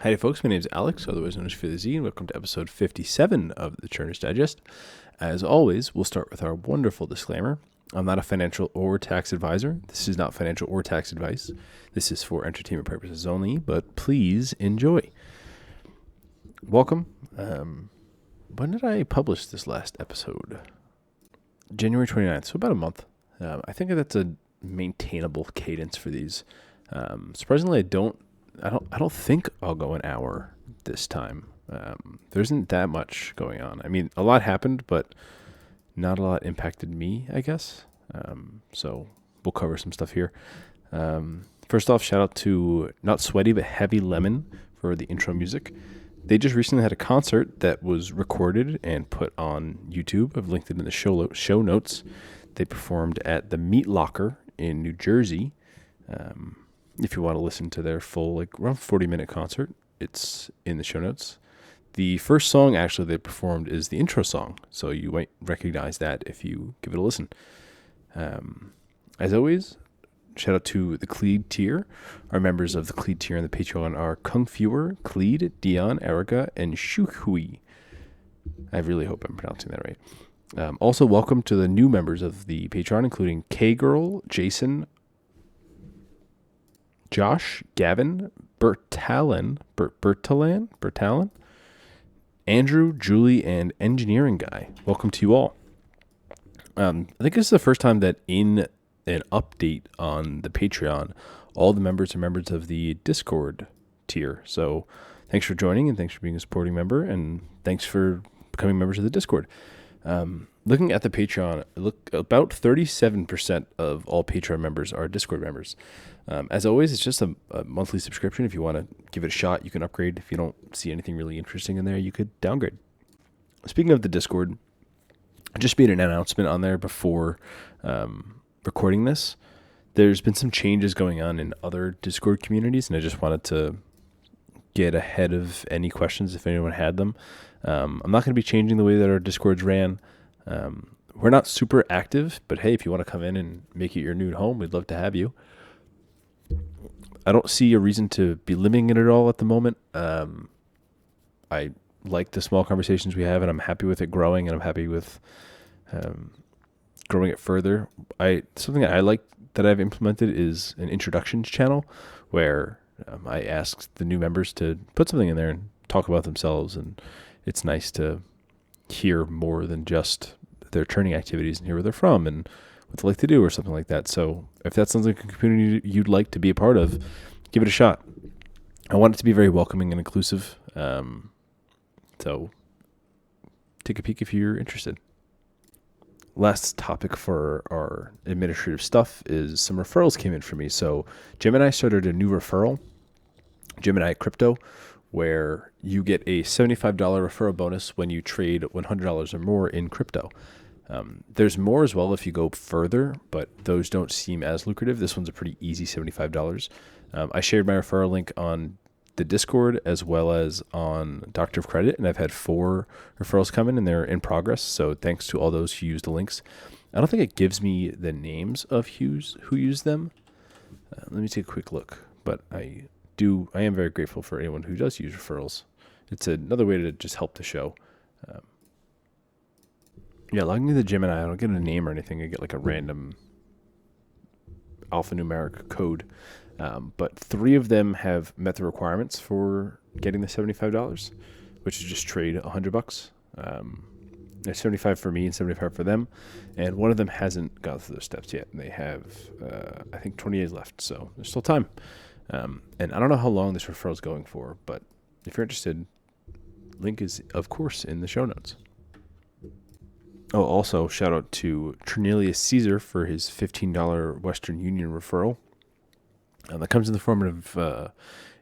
Howdy folks, my name is Alex, otherwise known as Philly Z, and welcome to episode 57 of the Churner's Digest. As always, we'll start with our wonderful disclaimer. I'm not a financial or tax advisor. This is not financial or tax advice. This is for entertainment purposes only, but please enjoy. Welcome. When did I publish this last episode? January 29th, so about a month. I think that's a maintainable cadence for these. Surprisingly, I don't think I'll go an hour this time. There isn't that much going on. I mean, a lot happened, but not a lot impacted me, I guess. So we'll cover some stuff here. First off, shout out to Not Sweaty, but Heavy Lemon for the intro music. They just recently had a concert that was recorded and put on YouTube. I've linked it in the show notes. They performed at the Meat Locker in New Jersey. If you want to listen to their full, around 40-minute concert, it's in the show notes. The first song actually they performed is the intro song, so you might recognize that if you give it a listen. As always, shout out to the Cleed tier. Our members of the Cleed tier on the Patreon are Kung Fewer, Cleed, Dion, Erica, and Shuhui. I really hope I'm pronouncing that right. Also, welcome to the new members of the Patreon, including K-Girl, Jason, Josh, Gavin, Bertalan, Andrew, Julie, and Engineering Guy. Welcome to you all. I think this is the first time that in an update on the Patreon, all the members are members of the Discord tier. So thanks for joining, and thanks for being a supporting member, and thanks for becoming members of the Discord. Looking at the Patreon, about 37% of all Patreon members are Discord members. As always, it's just a monthly subscription. If you want to give it a shot, you can upgrade. If you don't see anything really interesting in there, you could downgrade. Speaking of the Discord, I just made an announcement on there before recording this. There's been some changes going on in other Discord communities, and I just wanted to get ahead of any questions if anyone had them. I'm not going to be changing the way that our Discords ran. We're not super active, but hey, if you want to come in and make it your new home, we'd love to have you. I don't see a reason to be limiting it at all at the moment. I like the small conversations we have, and I'm happy with it growing, and I'm happy with growing it further. Something I like that I've implemented is an introductions channel where I ask the new members to put something in there and talk about themselves, and it's nice to hear more than just their training activities and hear where they're from and what they like to do or something like that. So if that sounds like a community you'd like to be a part of, give it a shot. I want it to be very welcoming and inclusive. So take a peek if you're interested. Last topic for our administrative stuff is some referrals came in for me. So Jim and I started a new referral, Gemini Crypto, where you get a $75 referral bonus when you trade $100 or more in crypto. There's more as well if you go further, but those don't seem as lucrative. This one's a pretty easy $75. I shared my referral link on the Discord as well as on Doctor of Credit, and I've had 4 referrals come in, and they're in progress. So thanks to all those who used the links. I don't think it gives me the names of who used them. Let me take a quick look, but I am very grateful for anyone who does use referrals. It's another way to just help the show. Logging into the Gemini, I don't get a name or anything. I get like a random alphanumeric code. But 3 of them have met the requirements for getting the $75, which is just trade $100. There's 75 for me and 75 for them. And one of them hasn't gone through those steps yet. And they have, I think, 20 days left. So there's still time. And I don't know how long this referral is going for, but if you're interested, link is, of course, in the show notes. Oh, also, shout out to Trinelius Caesar for his $15 Western Union referral. That comes in the form of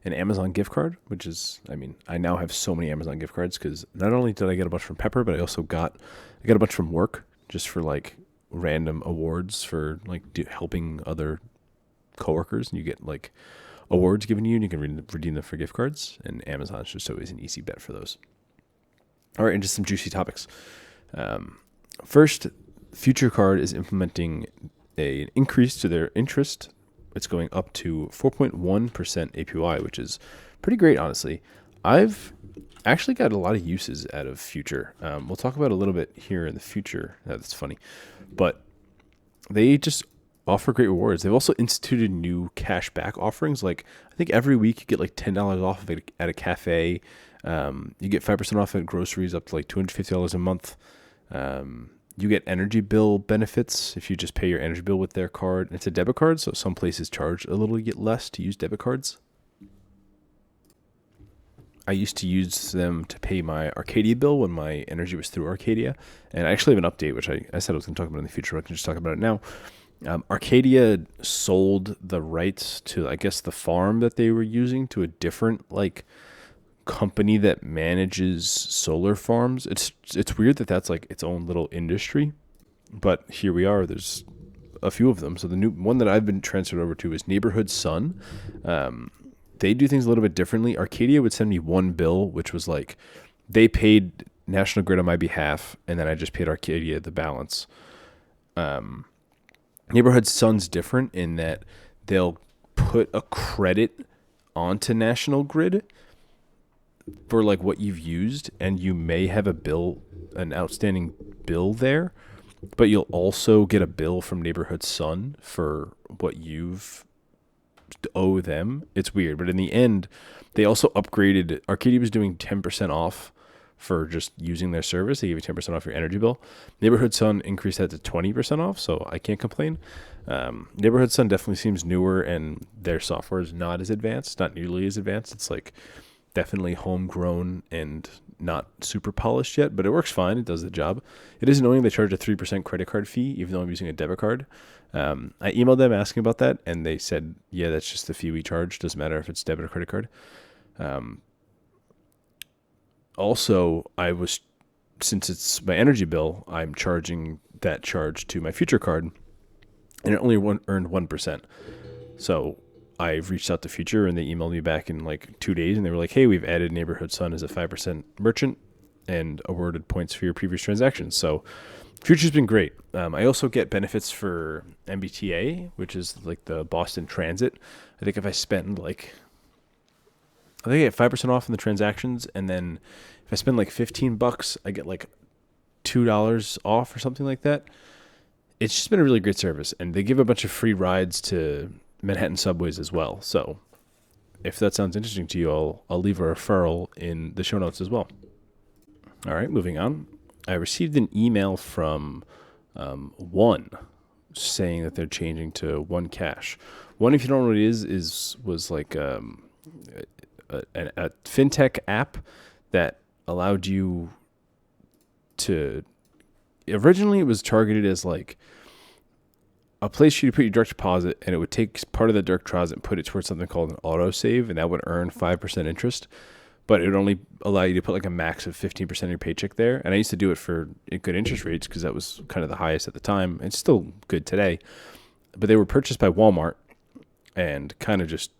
an Amazon gift card, which is, I now have so many Amazon gift cards because not only did I get a bunch from Pepper, but I also got a bunch from work just for random awards for helping other coworkers, and you get awards given to you, and you can redeem them for gift cards. And Amazon is just always an easy bet for those. All right, and just some juicy topics. First, Future Card is implementing an increase to their interest. It's going up to 4.1% APY, which is Pretty great, honestly. I've actually got a lot of uses out of Future. We'll talk about it a little bit here in the future. That's funny. But they just offer great rewards. They've also instituted new cash back offerings. Like, I think every week you get like $10 off at a cafe. You get 5% off at groceries up to like $250 a month. You get energy bill benefits if you just pay your energy bill with their card. It's a debit card, so some places charge a little less to use debit cards. I used to use them to pay my Arcadia bill when my energy was through Arcadia. And I actually have an update, which I said I was going to talk about in the future. I can just talk about it now. Arcadia sold the rights to, I guess, the farm that they were using to a different like company that manages solar farms. It's weird that that's like its own little industry, but here we are. There's a few of them. So the new one that I've been transferred over to is Neighborhood Sun. They do things a little bit differently. Arcadia would send me one bill, which was like they paid National Grid on my behalf, and then I just paid Arcadia the balance. Neighborhood Sun's different in that they'll put a credit onto National Grid for like what you've used, and you may have an outstanding bill there, but you'll also get a bill from Neighborhood Sun for what you've owe them. It's weird, but in the end, they also upgraded. Arcadia was doing 10% off for just using their service. They gave you 10% off your energy bill. Neighborhood Sun increased that to 20% off, so I can't complain. Neighborhood Sun definitely seems newer, and their software is not as advanced, not nearly as advanced. It's like definitely homegrown and not super polished yet, but it works fine. It does the job. It is annoying they charge a 3% credit card fee, even though I'm using a debit card. I emailed them asking about that, and they said, yeah, that's just the fee we charge. Doesn't matter if it's debit or credit card. Also, since it's my energy bill, I'm charging that charge to my Future card, and it only earned 1%. So I've reached out to Future, and they emailed me back in like 2 days, and they were like, hey, we've added Neighborhood Sun as a 5% merchant and awarded points for your previous transactions. So Future's been great. I also get benefits for MBTA, which is like the Boston Transit. I think if I spend I get 5% off in the transactions, and then if I spend like $15, I get like $2 off or something like that. It's just been a really great service, and they give a bunch of free rides to Manhattan subways as well. So if that sounds interesting to you, I'll leave a referral in the show notes as well. All right, moving on. I received an email from One saying that they're changing to One Cash. One, if you don't know what it was like a fintech app that allowed you to. Originally, it was targeted as like a place for you to put your direct deposit, and it would take part of the direct deposit and put it towards something called an autosave, and that would earn 5% interest. But it would only allow you to put like a max of 15% of your paycheck there. And I used to do it for good interest rates because that was kind of the highest at the time. It's still good today. But they were purchased by Walmart and kind of just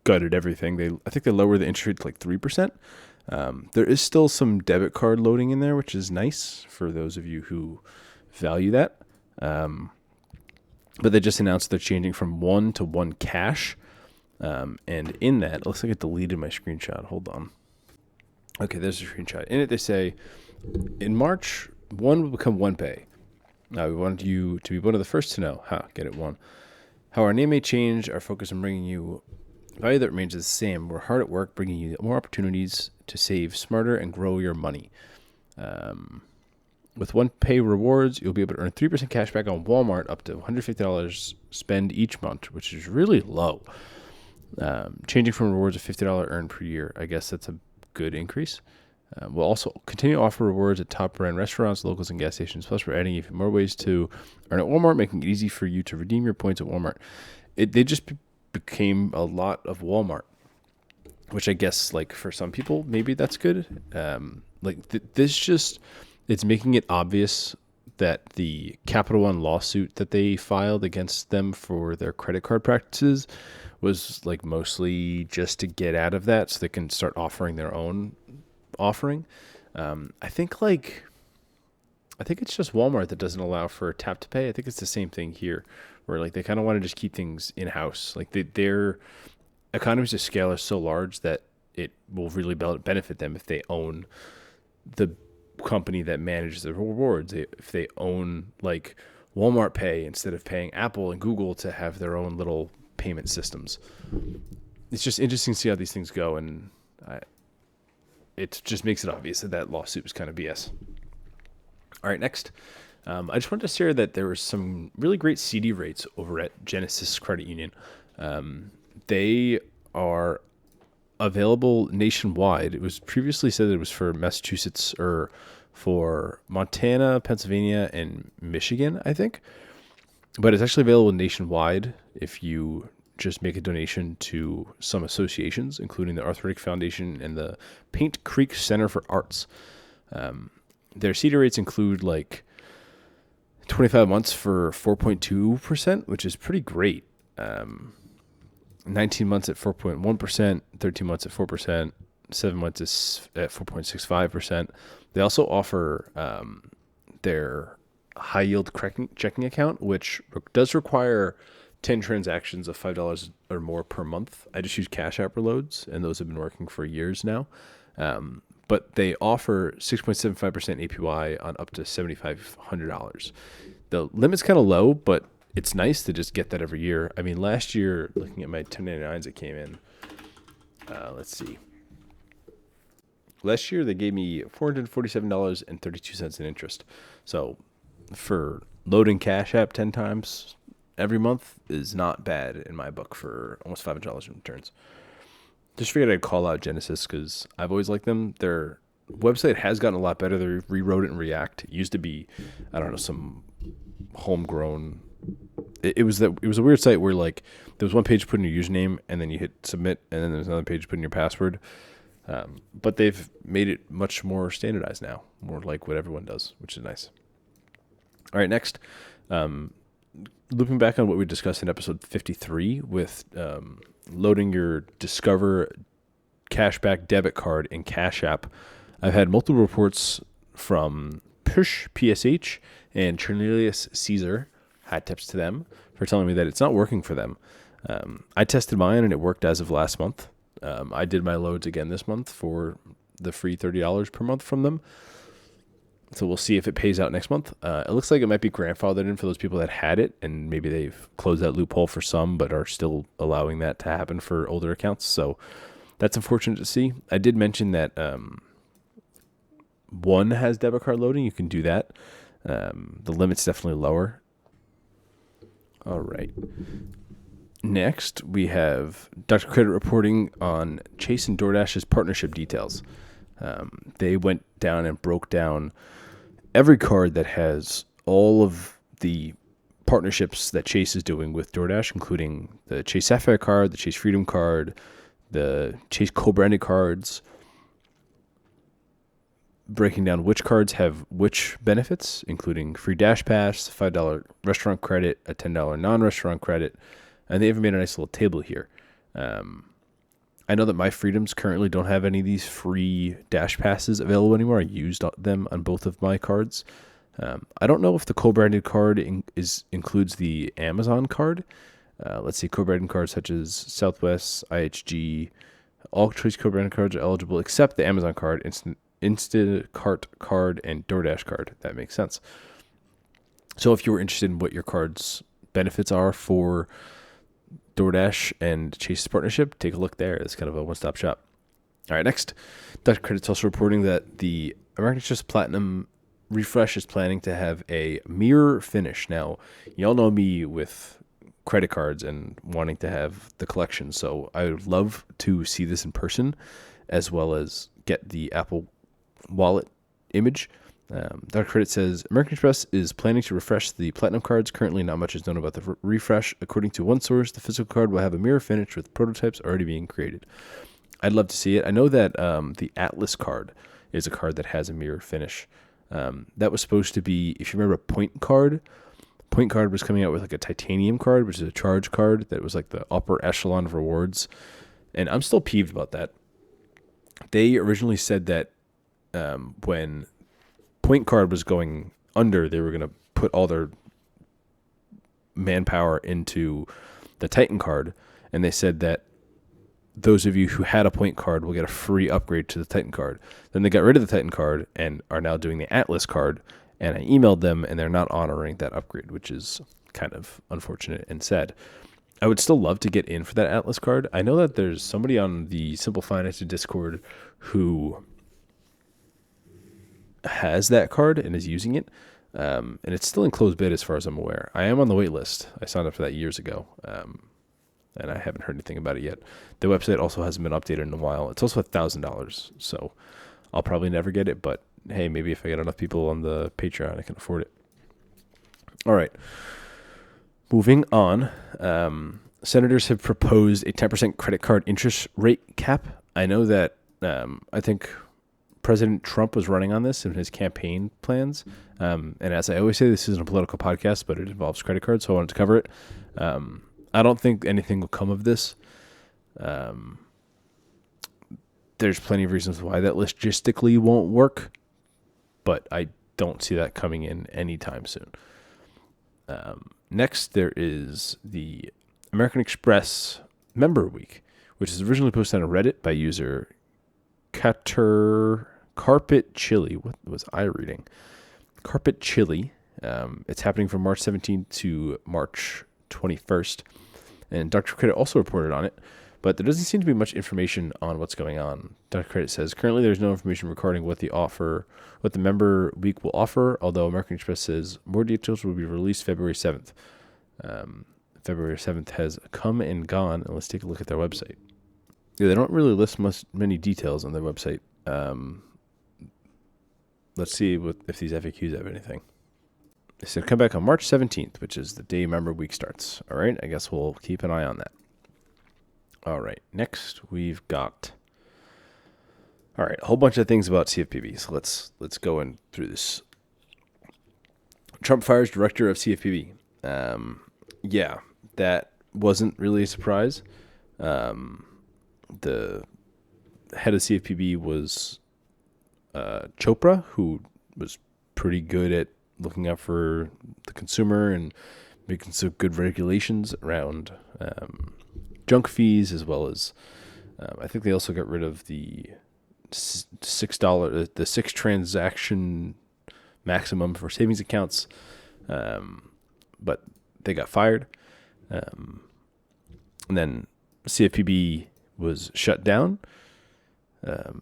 gutted everything. I think they lowered the interest rate to like 3%. There is still some debit card loading in there, which is nice for those of you who value that. But they just announced they're changing from One to One Cash. And in that, it looks like it deleted my screenshot. Hold on. Okay, there's a screenshot. In it, they say, in March, One will become One Pay. Now, we wanted you to be one of the first to know. Get it, One. How our name may change, our focus on bringing you value that remains the same. We're hard at work bringing you more opportunities to save smarter and grow your money. With One Pay rewards, you'll be able to earn 3% cash back on Walmart up to $150 spend each month, which is really low. Changing from rewards of $50 earned per year. I guess that's a good increase. We'll also continue to offer rewards at top brand restaurants, locals, and gas stations. Plus, we're adding even more ways to earn at Walmart, making it easy for you to redeem your points at Walmart. They just became a lot of Walmart, which I guess, like, for some people, maybe that's good. It's making it obvious that the Capital One lawsuit that they filed against them for their credit card practices was like mostly just to get out of that so they can start offering their own offering. I think it's just Walmart that doesn't allow for tap to pay. I think it's the same thing here where like they kind of want to just keep things in house. Like they're economies of scale are so large that it will really benefit them if they own the company that manages the rewards. If they own like Walmart Pay instead of paying Apple and Google to have their own little payment systems. It's just interesting to see how these things go, and it just makes it obvious that lawsuit was kind of BS. All right, next. I just wanted to share that there were some really great CD rates over at Genesis Credit Union. They are available nationwide. It was previously said that it was for Massachusetts or for Montana, Pennsylvania, and Michigan, I think. But it's actually available nationwide if you just make a donation to some associations, including the Arthritic Foundation and the Paint Creek Center for Arts. Their CD rates include like 25 months for 4.2%, which is pretty great. 19 months at 4.1%, 13 months at 4%, 7 months is at 4.65%. They also offer their high yield checking account, which does require 10 transactions of $5 or more per month. I just use Cash App reloads, and those have been working for years now. But they offer 6.75% APY on up to $7,500. The limit's kind of low, but it's nice to just get that every year. I mean, last year, looking at my 1099s that came in, let's see. Last year, they gave me $447.32 in interest. So for loading Cash App 10 times every month is not bad in my book for almost $500 in returns. Just figured I'd call out Genesis because I've always liked them. Their website has gotten a lot better. They rewrote it in React. It used to be, I don't know, some homegrown. It was a weird site where like there was one page to put in your username and then you hit submit and then there's another page to put in your password. But they've made it much more standardized now, more like what everyone does, which is nice. All right, next. Looping back on what we discussed in episode 53 with loading your Discover cashback debit card in Cash App, I've had multiple reports from Push PSH and Cornelius Caesar, hat tips to them, for telling me that it's not working for them. I tested mine and it worked as of last month. I did my loads again this month for the free $30 per month from them. So we'll see if it pays out next month. It looks like it might be grandfathered in for those people that had it, and maybe they've closed that loophole for some, but are still allowing that to happen for older accounts. So that's unfortunate to see. I did mention that one has debit card loading. You can do that. The limit's definitely lower. All right. Next, we have Dr. Credit reporting on Chase and DoorDash's partnership details. They went down and broke down every card that has all of the partnerships that Chase is doing with DoorDash, including the Chase Sapphire card, the Chase Freedom card, the Chase co-branded cards, breaking down which cards have which benefits, including free Dash Pass, $5 restaurant credit, a $10 non-restaurant credit, and they even made a nice little table here. I know that my Freedoms currently don't have any of these free Dash Passes available anymore. I used them on both of my cards. I don't know if the co-branded card includes the Amazon card. Let's see, co-branded cards such as Southwest, IHG, all Choice co-branded cards are eligible except the Amazon card, Instacart card, and DoorDash card. That makes sense. So if you were interested in what your card's benefits are for DoorDash and Chase's partnership, take a look there. It's kind of a one-stop shop. All right, next, Dr. Credit's also reporting that the American Express Platinum refresh is planning to have a mirror finish. Now, y'all know me with credit cards and wanting to have the collection, so I would love to see this in person as well as get the Apple Wallet image. Dr. Credit says American Express is planning to refresh the Platinum cards. Currently, not much is known about the refresh. According to one source, the physical card will have a mirror finish with prototypes already being created. I'd love to see it. I know that the Atlas card is a card that has a mirror finish. That was supposed to be, if you remember, Point card was coming out with like a titanium card, which is a charge card that was like the upper echelon of rewards. And I'm still peeved about that. They originally said that when Point card was going under, they were going to put all their manpower into the Titan card, and they said that those of you who had a Point card will get a free upgrade to the Titan card. Then they got rid of the Titan card and are now doing the Atlas card. And I emailed them, and they're not honoring that upgrade, which is kind of unfortunate and sad. I would still love to get in for that Atlas card. I know that there's somebody on the Simple Finance Discord who has that card and is using it. And it's still in closed bid as far as I'm aware. I am on the wait list. I signed up for that years ago. And I haven't heard anything about it yet. The website also hasn't been updated in a while. It's also $1,000, so I'll probably never get it, but hey, maybe if I get enough people on the Patreon, I can afford it. All right. Moving on. Senators have proposed a 10% credit card interest rate cap. I know that I think President Trump was running on this in his campaign plans. And as I always say, this isn't a political podcast, but it involves credit cards, so I wanted to cover it. I don't think anything will come of this. There's plenty of reasons why that logistically won't work, but I don't see that coming in anytime soon. Next, there is the American Express Member Week, which is originally posted on Reddit by user Carpet Chili. What was I reading? Carpet Chili. It's happening from March 17th to March 21st. And Dr. Credit also reported on it, but there doesn't seem to be much information on what's going on. Dr. Credit says, currently there's no information regarding what the member week will offer, although American Express says more details will be released February 7th. February 7th has come and gone, and let's take a look at their website. Yeah, they don't really list many details on their website. Let's see if these FAQs have anything. They said come back on March 17th, which is the day member week starts. All right, I guess we'll keep an eye on that. All right, next we've got a whole bunch of things about CFPB. So let's go in through this. Trump fires director of CFPB. Yeah, that wasn't really a surprise. The head of CFPB was Chopra, who was pretty good at looking out for the consumer and making some good regulations around junk fees, as well as I think they also got rid of the $6 6 transaction maximum for savings accounts, but they got fired. And then CFPB was shut down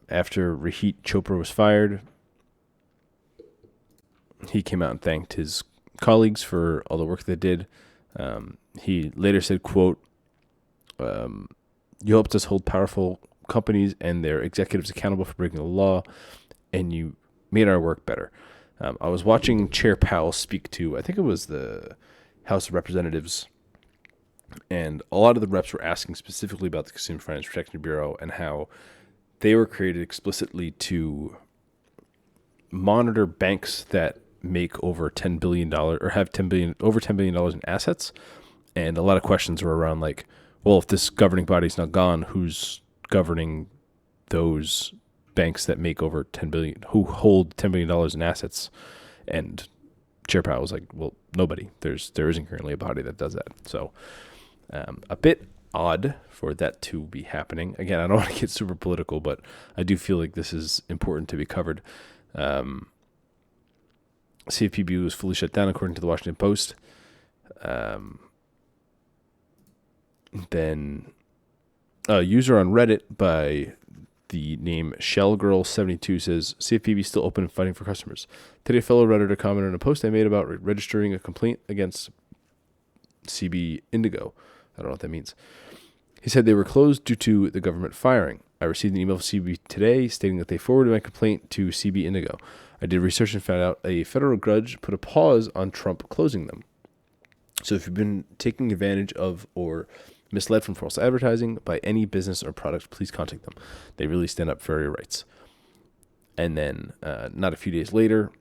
after Rahit Chopra was fired. He came out and thanked his colleagues for all the work they did. He later said, quote, you helped us hold powerful companies and their executives accountable for breaking the law, and you made our work better. I was watching Chair Powell speak to, I think it was the House of Representatives, and a lot of the reps were asking specifically about the Consumer Finance Protection Bureau and how they were created explicitly to monitor banks that make over $10 billion or have over $10 billion in assets. And a lot of questions were around like, well, if this governing body's not gone, who's governing those banks that make over 10 billion, who hold $10 billion in assets? And Chair Powell was like, well, nobody. There isn't currently a body that does that. So a bit odd for that to be happening. Again, I don't want to get super political, but I do feel like this is important to be covered. CFPB was fully shut down, according to the Washington Post. Then a user on Reddit by the name Shellgirl72 says, CFPB is still open and fighting for customers. Today, a fellow Redditor commented on a post I made about registering a complaint against CB Indigo. I don't know what that means. He said they were closed due to the government firing. I received an email from CB today stating that they forwarded my complaint to CB Indigo. I did research and found out a federal judge put a pause on Trump closing them. So if you've been taking advantage of or misled from false advertising by any business or product, please contact them. They really stand up for your rights. And then not a few days later,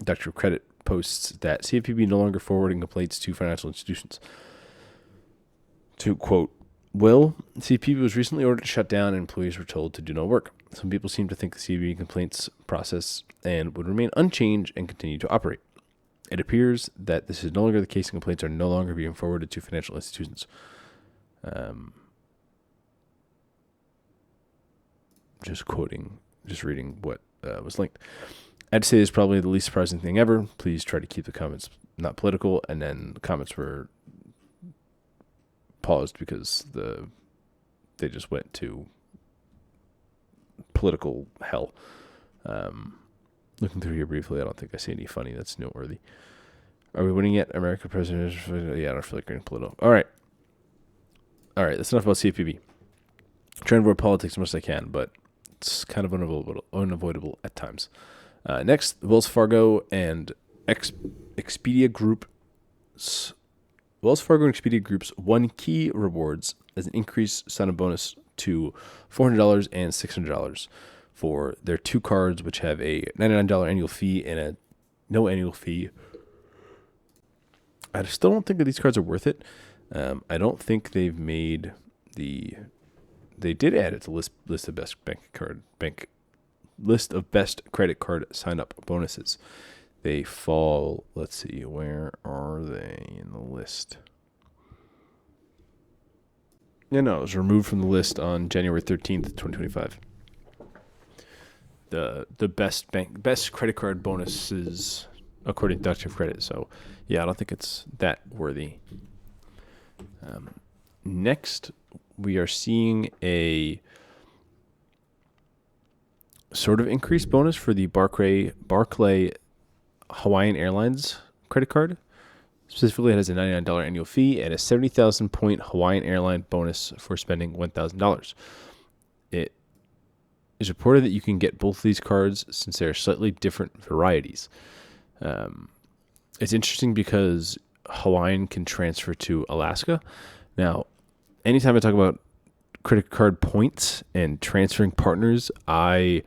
Dr. Credit posts that CFPB no longer forwarding complaints to financial institutions. To quote, Will, CFPB was recently ordered to shut down and employees were told to do no work. Some people seem to think the CFPB complaints process and would remain unchanged and continue to operate. It appears that this is no longer the case and complaints are no longer being forwarded to financial institutions. just reading what was linked. I'd say it's probably the least surprising thing ever. Please try to keep the comments not political. And then the comments were paused because they just went to political hell. Looking through here briefly, I don't think I see any funny that's noteworthy. Are we winning yet? America president? Yeah, I don't feel like getting political. All right, that's enough about CFPB. Trying to avoid politics as much as I can, but it's kind of unavoidable at times. Next, Wells Fargo and Expedia Group's won key rewards as an increased sign-up bonus to $400 and $600 for their two cards, which have a $99 annual fee and a no annual fee. I still don't think that these cards are worth it. I don't think they've made They did add it to list of best credit card sign-up bonuses. They fall. Let's see, where are they in the list? Yeah, no, it was removed from the list on January 13th, 2025. The best credit card bonuses according to Doctor of Credit. So, yeah, I don't think it's that worthy. Next, we are seeing a sort of increased bonus for the Barclay Hawaiian Airlines credit card. Specifically, it has a $99 annual fee and a 70,000 point Hawaiian Airline bonus for spending $1,000. It is reported that you can get both of these cards since they're slightly different varieties. It's interesting because Hawaiian can transfer to Alaska. Now, anytime I talk about credit card points and transferring partners, I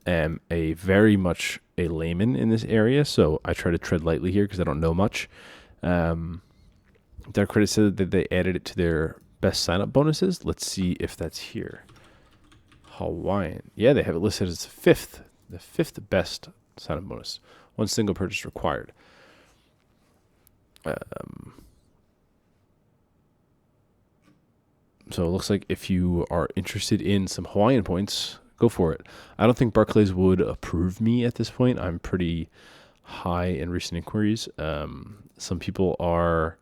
am very much a layman in this area, so I try to tread lightly here because I don't know much. Their credit said that they added it to their best sign-up bonuses. Let's see if that's here. Hawaiian. Yeah, they have it listed as the fifth best sign-up bonus. One single purchase required. So it looks like if you are interested in some Hawaiian points, go for it. I don't think Barclays would approve me at this point. I'm pretty high in recent inquiries. Some people are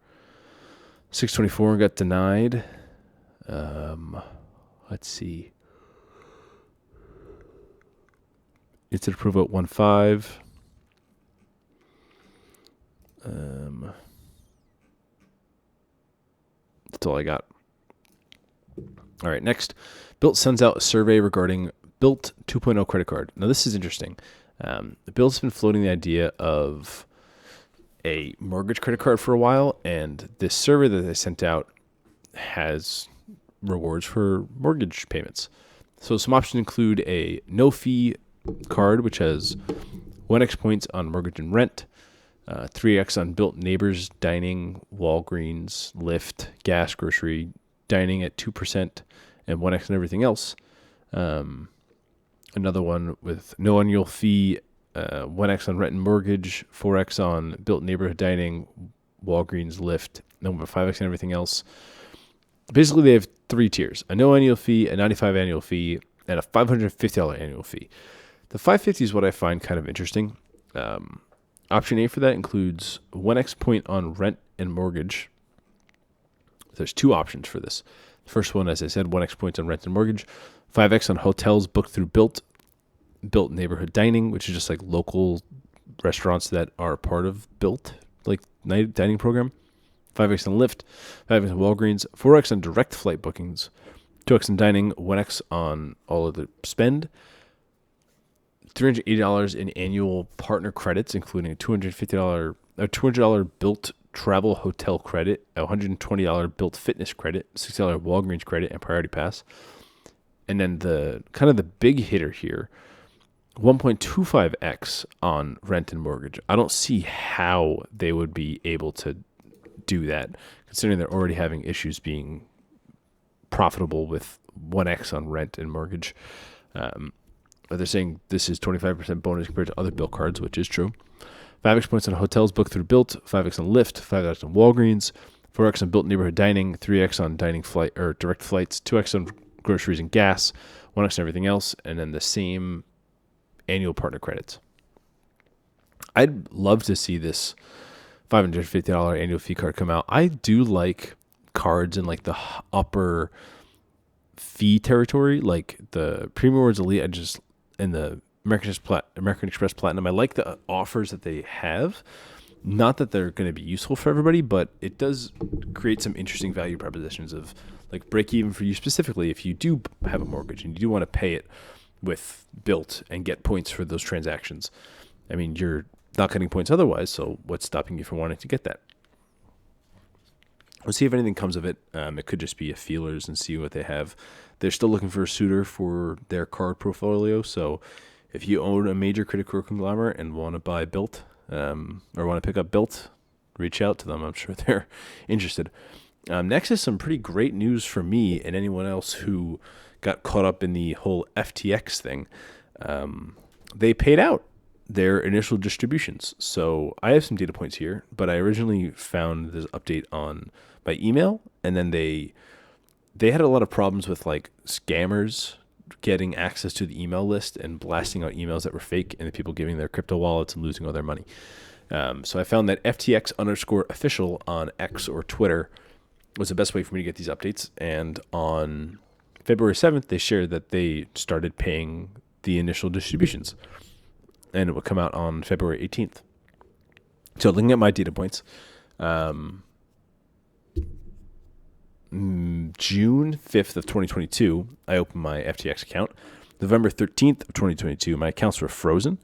624 and got denied. Let's see. It's an approval at 1.5. That's all I got. All right, next, Bilt sends out a survey regarding Bilt 2.0 credit card. Now, this is interesting. Bilt's been floating the idea of a mortgage credit card for a while, and this survey that they sent out has rewards for mortgage payments. So some options include a no-fee card, which has 1x points on mortgage and rent, 3x on Bilt Neighbors, dining, Walgreens, Lyft, gas, grocery, dining at 2%, and 1x on everything else. Another one with no annual fee, 1x on rent and mortgage, 4x on Bilt Neighborhood dining, Walgreens, Lyft, no, but 5x on everything else. Basically, they have three tiers: a no annual fee, a $95 annual fee, and a $550 annual fee. The $550 is what I find kind of interesting. Option A for that includes 1x point on rent and mortgage. There's two options for this. First one, as I said, 1x points on rent and mortgage, 5x on hotels booked through Bilt Neighborhood Dining, which is just like local restaurants that are part of Bilt, like night dining program, 5x on Lyft, 5x on Walgreens, 4x on direct flight bookings, 2x on dining, 1x on all of the spend, $380 in annual partner credits, including a $200 Bilt travel hotel credit, a $120 Bilt fitness credit, $60 Walgreens credit, and priority pass. And then the kind of the big hitter here, 1.25x on rent and mortgage. I don't see how they would be able to do that, considering they're already having issues being profitable with 1x on rent and mortgage. They're saying this is 25% bonus compared to other Bilt cards, which is true. 5x points on hotels booked through Bilt, 5x on Lyft, 5x on Walgreens, 4x on Bilt Neighborhood Dining, 3x on dining flight or direct flights, 2x on groceries and gas, 1x on everything else, and then the same annual partner credits. I'd love to see this $550 annual fee card come out. I do like cards in like the upper fee territory, like the Premium Rewards Elite. And the American Express Platinum. I like the offers that they have. Not that they're going to be useful for everybody, but it does create some interesting value propositions of like break even for you specifically if you do have a mortgage and you do want to pay it with Bilt and get points for those transactions. I mean, you're not getting points otherwise, so what's stopping you from wanting to get that? We'll see if anything comes of it. It could just be a feelers and see what they have. They're still looking for a suitor for their card portfolio, so if you own a major credit card conglomerate and want to buy Bilt, or want to pick up Bilt, reach out to them. I'm sure they're interested. Next is some pretty great news for me and anyone else who got caught up in the whole FTX thing. They paid out their initial distributions. So I have some data points here, but I originally found this update on by email, and then they had a lot of problems with like scammers getting access to the email list and blasting out emails that were fake and the people giving their crypto wallets and losing all their money. So I found that FTX_official on X or Twitter was the best way for me to get these updates. And on February 7th, they shared that they started paying the initial distributions, and it will come out on February 18th. So looking at my data points, June 5th of 2022, I opened my FTX account. November 13th of 2022, my accounts were frozen.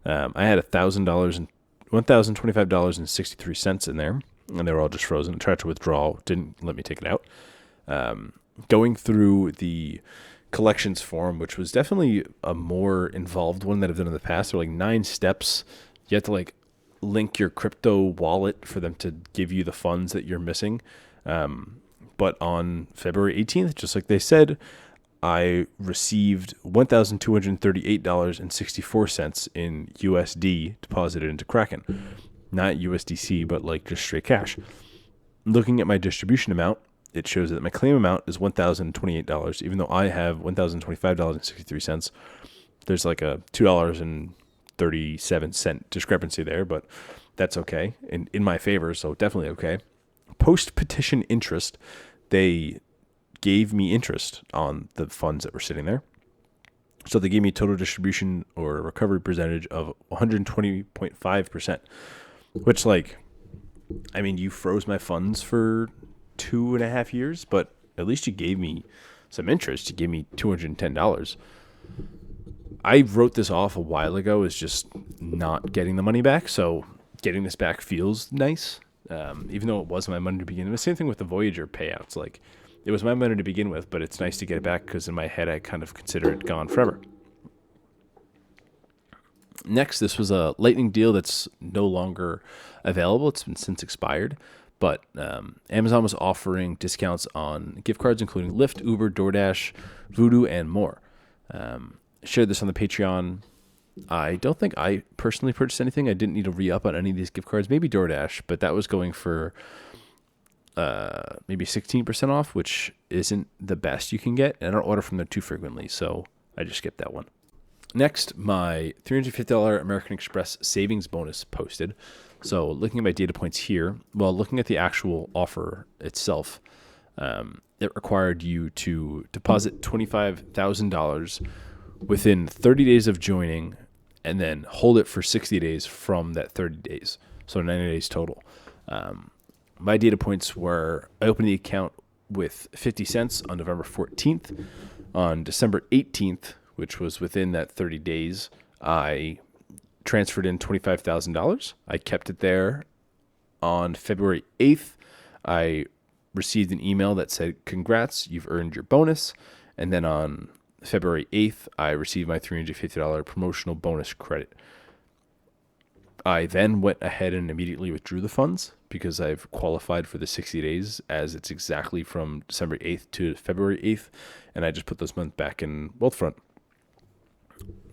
I had $1,025.63 in there, and they were all just frozen. I tried to withdraw, didn't let me take it out. Going through the collections form, which was definitely a more involved one that I've done in the past. There were like 9 steps. You have to like link your crypto wallet for them to give you the funds that you're missing. But on February 18th, just like they said, I received $1,238.64 in USD deposited into Kraken. Not USDC, but like just straight cash. Looking at my distribution amount, it shows that my claim amount is $1,028, even though I have $1,025.63. There's like a $2.37 discrepancy there, but that's okay in my favor, so definitely okay. Post-petition interest, they gave me interest on the funds that were sitting there. So they gave me a total distribution or recovery percentage of 120.5%, which like, I mean, you froze my funds for 2.5 years, but at least you gave me some interest. You gave me $210. I wrote this off a while ago as just not getting the money back, so getting this back feels nice. Even though it wasn't my money to begin with. The same thing with the Voyager payouts. Like, it was my money to begin with, but it's nice to get it back because in my head I kind of consider it gone forever. Next, this was a Lightning deal that's no longer available. It's been since expired, but Amazon was offering discounts on gift cards including Lyft, Uber, DoorDash, Voodoo, and more. Shared this on the Patreon. I don't think I personally purchased anything. I didn't need to re-up on any of these gift cards. Maybe DoorDash, but that was going for maybe 16% off, which isn't the best you can get. And I don't order from there too frequently, so I just skipped that one. Next, my $350 American Express savings bonus posted. So looking at my data points here, well, looking at the actual offer itself, it required you to deposit $25,000 within 30 days of joining and then hold it for 60 days from that 30 days. So 90 days total. My data points were, I opened the account with 50 cents on November 14th. On December 18th, which was within that 30 days, I transferred in $25,000. I kept it there. On February 8th, I received an email that said, congrats, you've earned your bonus. And then on February 8th, I received my $350 promotional bonus credit. I then went ahead and immediately withdrew the funds because I've qualified for the 60 days as it's exactly from December 8th to February 8th. And I just put those months back in Wealthfront.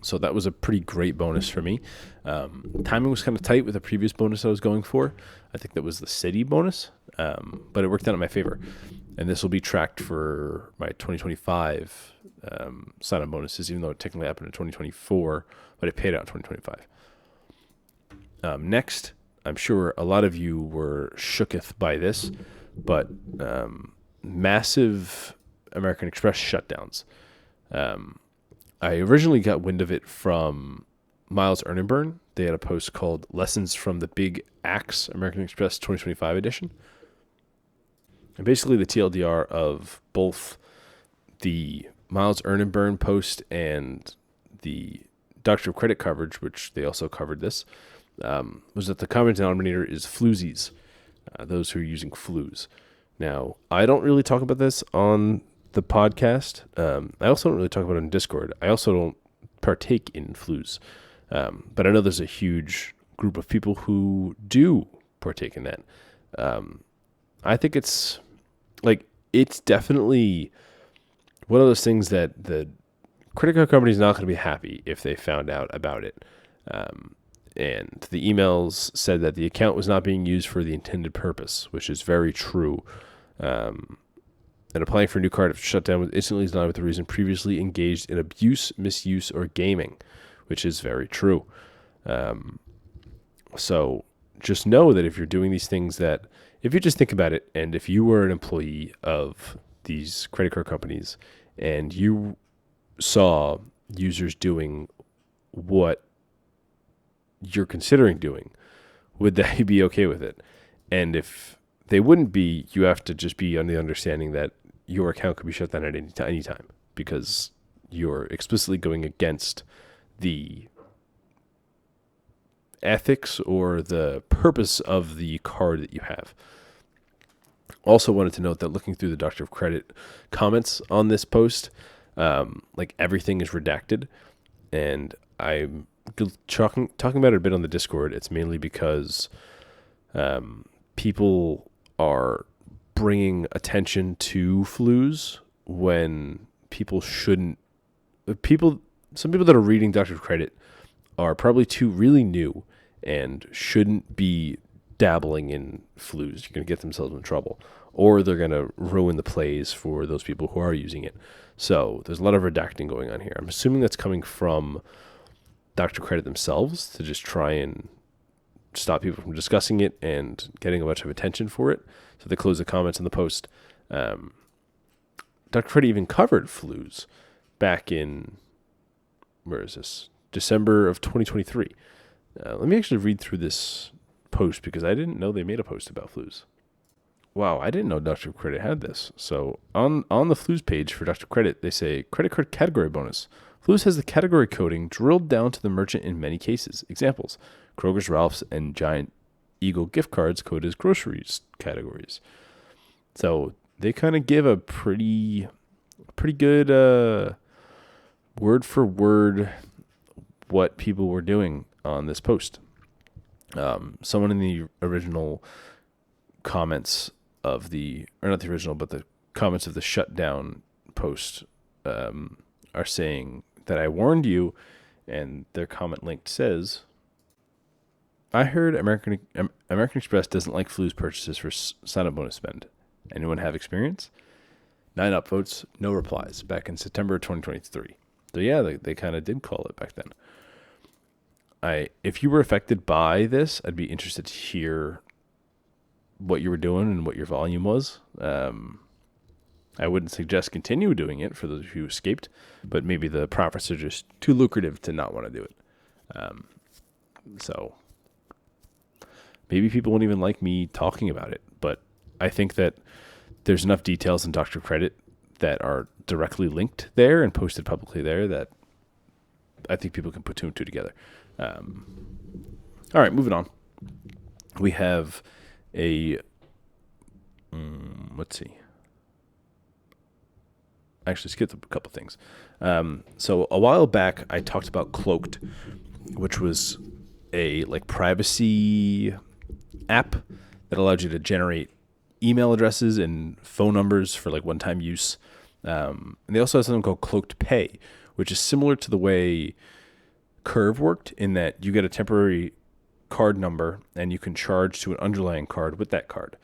So that was a pretty great bonus for me. Timing was kind of tight with the previous bonus I was going for. I think that was the city bonus, but it worked out in my favor. And this will be tracked for my 2025 sign-on bonuses, even though it technically happened in 2024, but it paid out in 2025. Next, I'm sure a lot of you were shooketh by this, but massive American Express shutdowns. I originally got wind of it from Miles Earn and Burn. They had a post called Lessons from the Big Axe American Express 2025 edition. And basically the TLDR of both the Miles Earn and Burn post and the Doctor of Credit coverage, which they also covered this, was that the common denominator is floozies, those who are using flues. Now, I don't really talk about this on the podcast. I also don't really talk about it on Discord. I also don't partake in flues. But I know there's a huge group of people who do partake in that. I think it's definitely one of those things that the credit card company is not going to be happy if they found out about it. And the emails said that the account was not being used for the intended purpose, which is very true. And applying for a new card if shutdown was instantly denied with the reason previously engaged in abuse, misuse, or gaming, which is very true. So just know that if you're doing these things that, if you just think about it, and if you were an employee of these credit card companies and you saw users doing what you're considering doing, would they be okay with it? And if they wouldn't be, you have to just be on the understanding that your account could be shut down at any time because you're explicitly going against the ethics or the purpose of the card that you have. Also wanted to note that looking through the Doctor of Credit comments on this post, everything is redacted, and I'm talking about it a bit on the Discord. It's mainly because people are bringing attention to flus when people shouldn't. Some people that are reading Doctor of Credit are probably really new and shouldn't be dabbling in flus. You're going to get themselves in trouble, or they're going to ruin the plays for those people who are using it. So there's a lot of redacting going on here. I'm assuming that's coming from Dr. Credit themselves to just try and stop people from discussing it and getting a bunch of attention for it. So they close the comments in the post. Dr. Credit even covered flus back in, where is this? December of 2023. Let me actually read through this post because I didn't know they made a post about flus. Wow, I didn't know Dr. Credit had this. So on the flus page for Dr. Credit, they say credit card category bonus. Flus has the category coding drilled down to the merchant in many cases. Examples: Kroger's, Ralph's, and Giant Eagle gift cards code as groceries categories. So they kind of give a pretty good word for word what people were doing on this post. Someone in the original comments of the comments of the shutdown post are saying that I warned you, and their comment linked says, I heard American Express doesn't like flus purchases for sign-up bonus spend. Anyone have experience? 9 upvotes, no replies, back in September 2023. So yeah, they kind of did call it back then. If you were affected by this, I'd be interested to hear what you were doing and what your volume was. I wouldn't suggest continue doing it for those who escaped, but maybe the profits are just too lucrative to not want to do it. So maybe people won't even like me talking about it, but I think that there's enough details in Dr. Credit that are directly linked there and posted publicly there that I think people can put 2 and 2 together. All right, moving on. We have let's see. Actually, skipped a couple things. So a while back, I talked about Cloaked, which was a privacy app that allowed you to generate email addresses and phone numbers for one-time use. And they also have something called Cloaked Pay, which is similar to the way Curve worked in that you get a temporary card number and you can charge to an underlying card with that card.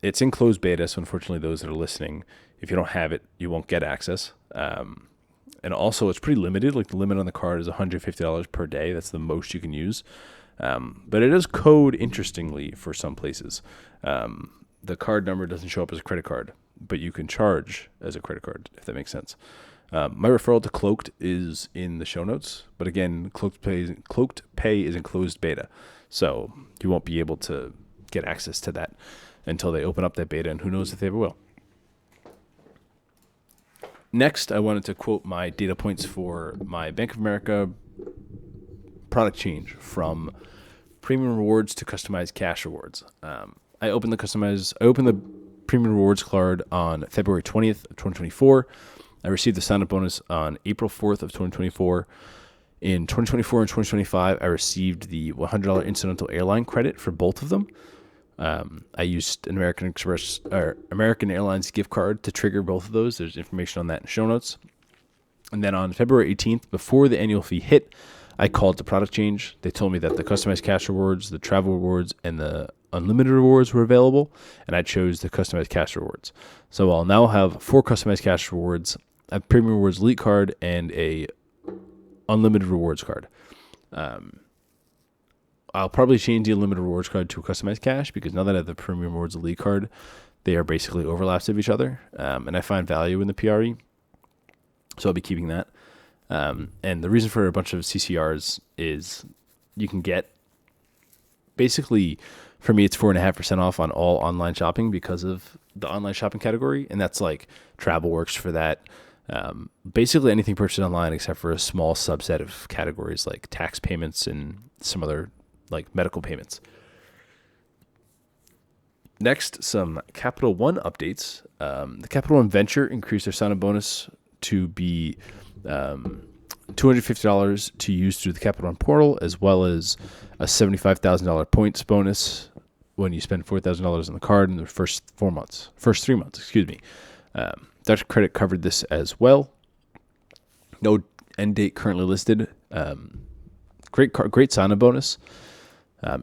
It's in closed beta, so unfortunately, those that are listening, if you don't have it, you won't get access. And also, it's pretty limited. Like the limit on the card is $150 per day. That's the most you can use. But it is code interestingly for some places. The card number doesn't show up as a credit card, but you can charge as a credit card, if that makes sense. My referral to Cloaked is in the show notes, but again, Cloaked Pay is in closed beta, so you won't be able to get access to that until they open up that beta, and who knows if they ever will. Next, I wanted to quote my data points for my Bank of America product change from premium rewards to customized cash rewards. I opened the premium rewards card on February 20th of 2024. I received the sign-up bonus on April 4th of 2024. In 2024 and 2025, I received the $100 incidental airline credit for both of them. I used an American Airlines gift card to trigger both of those. There's information on that in show notes. And then on February 18th, before the annual fee hit, I called the product change. They told me that the customized cash rewards, the travel rewards, and the unlimited rewards were available, and I chose the customized cash rewards. So I'll now have 4 customized cash rewards, a premium rewards elite card, and a unlimited rewards card. I'll probably change the unlimited rewards card to a customized cash because now that I have the premium rewards elite card, they are basically overlaps of each other, and I find value in the PRE, so I'll be keeping that. And the reason for a bunch of CCRs is you can get, basically, for me, it's 4.5% off on all online shopping because of the online shopping category. And that's like travel works for that. Basically anything purchased online except for a small subset of categories like tax payments and some other like medical payments. Next, some Capital One updates. The Capital One Venture increased their sign-up bonus to be $250 to use through the Capital One portal, as well as a $75,000 points bonus when you spend $4,000 on the card in the first 3 months. Dutch Credit covered this as well. No end date currently listed. Great sign-up bonus.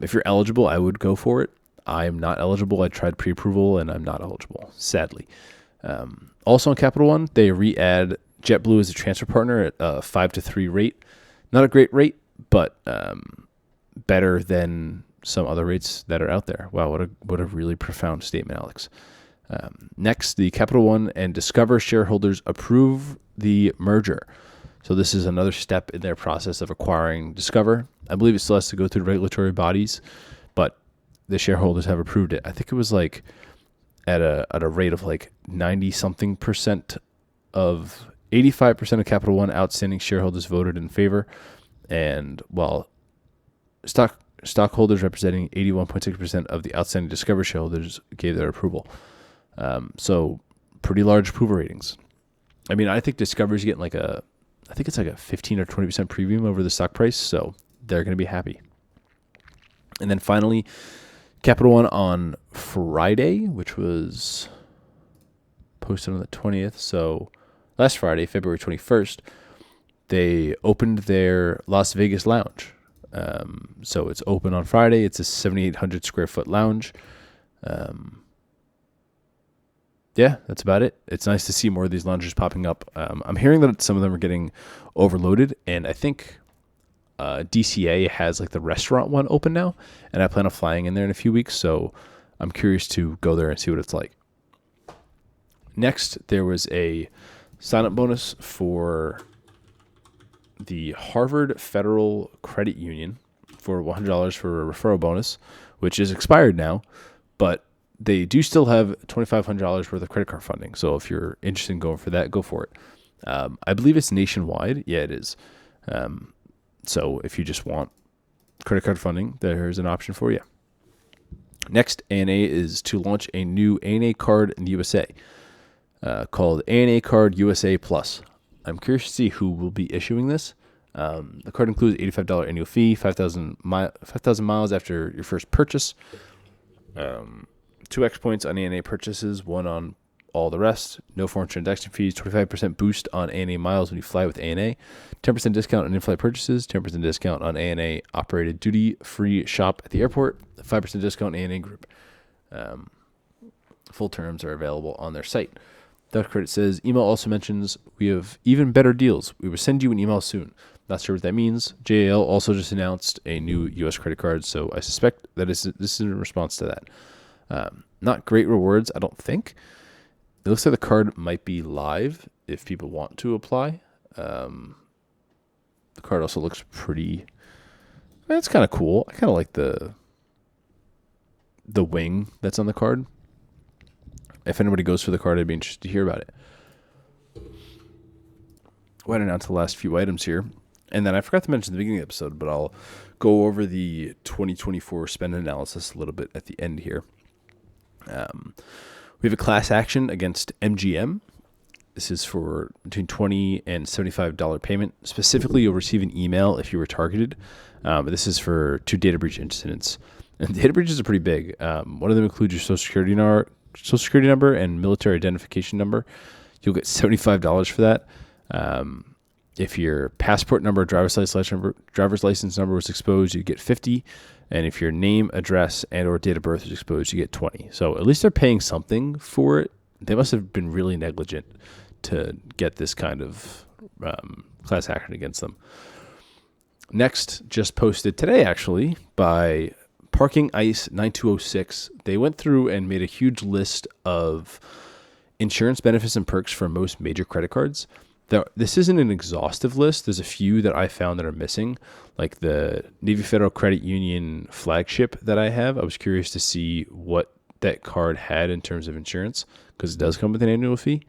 If you're eligible, I would go for it. I'm not eligible. I tried pre-approval and I'm not eligible, sadly. Also on Capital One, they re-add JetBlue as a transfer partner at a 5-3 rate. Not a great rate, but better than some other rates that are out there. Wow, what a really profound statement, Alex. Next, the Capital One and Discover shareholders approve the merger. So this is another step in their process of acquiring Discover. I believe it still has to go through regulatory bodies, but the shareholders have approved it. I think it was like at a rate of like 90-something% of 85% of Capital One outstanding shareholders voted in favor, and while stockholders representing 81.6% of the outstanding Discover shareholders gave their approval. So pretty large approval ratings. I mean, I think Discover's getting like I think it's like a 15 or 20% premium over the stock price, so they're going to be happy. And then finally, Capital One on Friday, which was posted on the 20th, so last Friday, February 21st, they opened their Las Vegas lounge. So it's open on Friday. It's a 7,800 square foot lounge. Yeah, that's about it. It's nice to see more of these lounges popping up. I'm hearing that some of them are getting overloaded, and I think DCA has like the restaurant one open now, and I plan on flying in there in a few weeks, so I'm curious to go there and see what it's like. Next, there was a sign-up bonus for the Harvard Federal Credit Union for $100 for a referral bonus, which is expired now, but they do still have $2,500 worth of credit card funding. So if you're interested in going for that, go for it. I believe it's nationwide. Yeah, it is. So if you just want credit card funding, there's an option for you. Next, ANA is to launch a new ANA card in the USA called ANA Card USA Plus. I'm curious to see who will be issuing this. The card includes $85 annual fee, 5,000 miles after your first purchase, 2x points on ANA purchases, 1 on all the rest, no foreign transaction fees, 25% boost on ANA miles when you fly with ANA, 10% discount on in-flight purchases, 10% discount on ANA operated duty-free shop at the airport, 5% discount on ANA group. Full terms are available on their site. Debit credit says, email also mentions we have even better deals. We will send you an email soon. Not sure what that means. JAL also just announced a new U.S. credit card, so I suspect that this is in response to that. Not great rewards, I don't think. It looks like the card might be live if people want to apply. The card also looks pretty... It's kind of cool. I kind of like the wing that's on the card. If anybody goes for the card, I'd be interested to hear about it. Went on to the last few items here. And then I forgot to mention at the beginning of the episode, but I'll go over the 2024 spend analysis a little bit at the end here. We have a class action against MGM. This is for between $20 and $75 payment. Specifically, you'll receive an email if you were targeted. This is for 2 data breach incidents. And data breaches are pretty big. One of them includes your Social Security number and military identification number. You'll get $75 for that. If your passport number, driver's license number was exposed, you get $50. And if your name, address, and or date of birth is exposed, you get $20. So at least they're paying something for it. They must have been really negligent to get this kind of class action against them. Next, just posted today, actually, by Parking Ice 9206. They went through and made a huge list of insurance benefits and perks for most major credit cards. This isn't an exhaustive list. There's a few that I found that are missing, like the Navy Federal Credit Union flagship that I have. I was curious to see what that card had in terms of insurance, because it does come with an annual fee,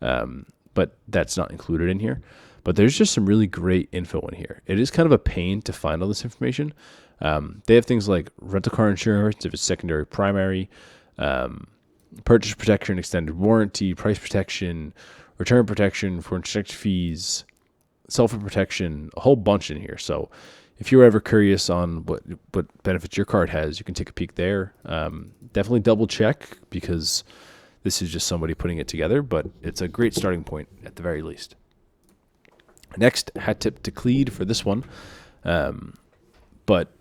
but that's not included in here. But there's just some really great info in here. It is kind of a pain to find all this information. They have things like rental car insurance, if it's secondary, primary, purchase protection, extended warranty, price protection, return protection, foreign exchange fees, self protection, a whole bunch in here. So if you're ever curious on what benefits your card has, you can take a peek there. Definitely double check, because this is just somebody putting it together, but it's a great starting point at the very least. Next, hat tip to Cleed for this one. But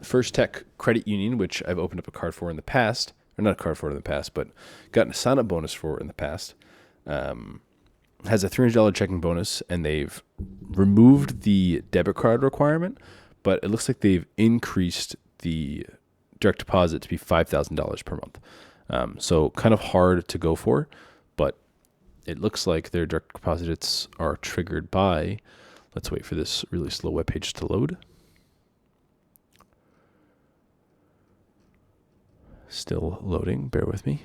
First Tech Credit Union, which I've opened up a card for in the past, or not a card for in the past, but gotten a sign-up bonus for in the past, has a $300 checking bonus, and they've removed the debit card requirement, but it looks like they've increased the direct deposit to be $5,000 per month. So kind of hard to go for, but it looks like their direct deposits are triggered by, let's wait for this really slow webpage to load. Still loading, bear with me.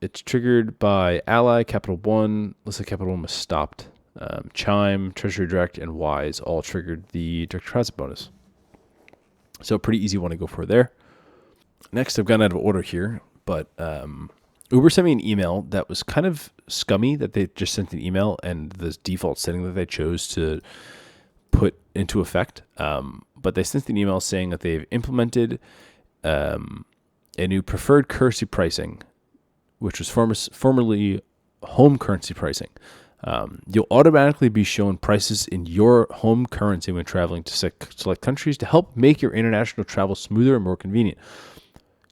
It's triggered by Ally, Capital One. Looks like Capital One was stopped. Chime, Treasury Direct, and Wise all triggered the direct deposit bonus. So pretty easy one to go for there. Next, I've gone out of order here, but Uber sent me an email that was kind of scummy, that they just sent an email and the default setting that they chose to put into effect. But they sent an email saying that they've implemented a new preferred currency pricing, which was formerly home currency pricing. You'll automatically be shown prices in your home currency when traveling to select countries to help make your international travel smoother and more convenient.